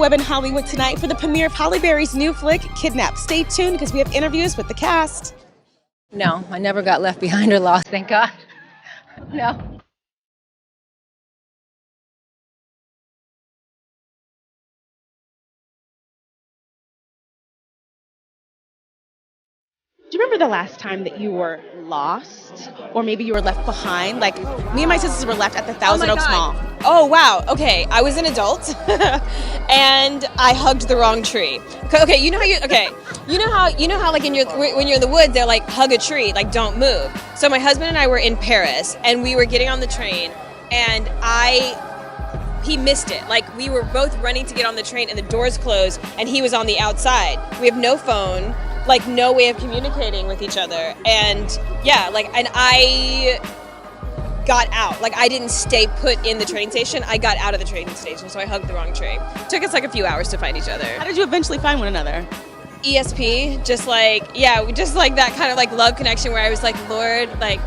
web in Hollywood tonight for the premiere of Halle Berry's new flick, Kidnap. Stay tuned because we have interviews with the cast. No, I never got left behind or lost, thank God. No. Do you remember the last time that you were lost? Or maybe you were left behind? Like, me and my sisters were left at the Thousand Oaks Mall. Oh, wow. Okay, I was an adult and I hugged the wrong tree. Okay, you know how like when you're in the woods, they're like, hug a tree, like don't move. So my husband and I were in Paris and we were getting on the train and he missed it. Like we were both running to get on the train and the doors closed and he was on the outside. We have no phone, like no way of communicating with each other. And yeah, and I got out. Like I didn't stay put in the train station. I got out of the train station, so I hugged the wrong tree. Took us like a few hours to find each other. How did you eventually find one another? ESP, just like that kind of like love connection where I was like, Lord, like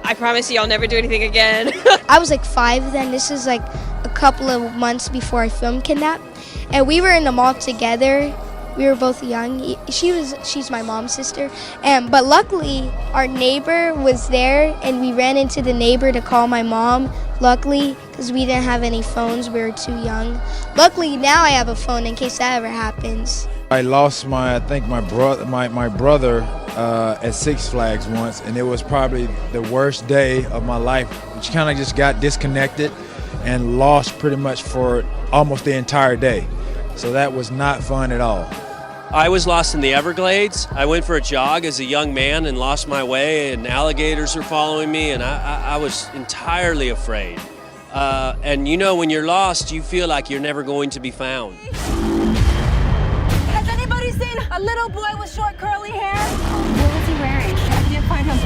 I promise you I'll never do anything again. I was like 5 then. This is like a couple of months before I filmed Kidnap. And we were in the mall together. We were both young. She's my mom's sister. But luckily, our neighbor was there, and we ran into the neighbor to call my mom. Luckily, because we didn't have any phones, we were too young. Luckily, now I have a phone in case that ever happens. I lost my brother at Six Flags once, and it was probably the worst day of my life. Which kind of just got disconnected and lost pretty much for almost the entire day. So that was not fun at all. I was lost in the Everglades. I went for a jog as a young man and lost my way, and alligators were following me, and I was entirely afraid. And you know, when you're lost, you feel like you're never going to be found. Has anybody seen a little boy with short curly hair? What was he wearing? I can't find him.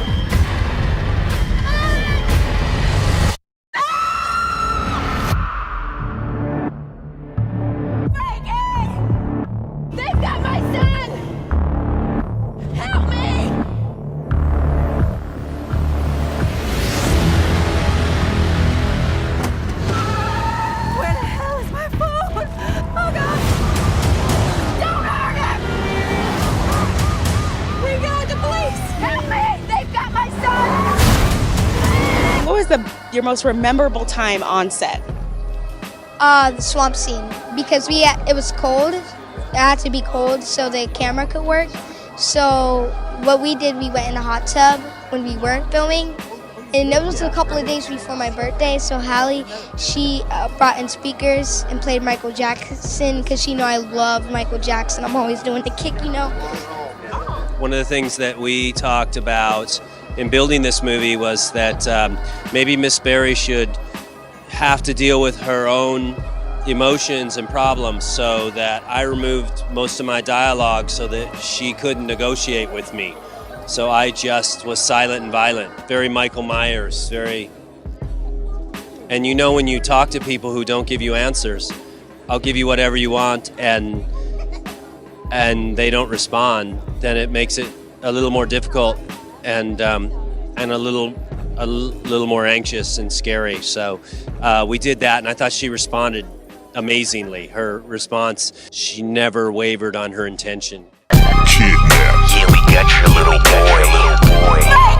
Your most memorable time on set? The swamp scene, because it was cold. It had to be cold so the camera could work. So what we did, we went in a hot tub when we weren't filming. And it was a couple of days before my birthday, so Halle, she brought in speakers and played Michael Jackson, because she know I love Michael Jackson. I'm always doing the kick, you know. One of the things that we talked about in building this movie was that maybe Miss Berry should have to deal with her own emotions and problems, so that I removed most of my dialogue so that she couldn't negotiate with me. So I just was silent and violent, very Michael Myers, very... And you know, when you talk to people who don't give you answers, I'll give you whatever you want, and they don't respond, then it makes it a little more difficult and a little more anxious and scary. So we did that, and I thought she responded amazingly. Her response, she never wavered on her intention. Kidnap. Yeah, we got your little boy.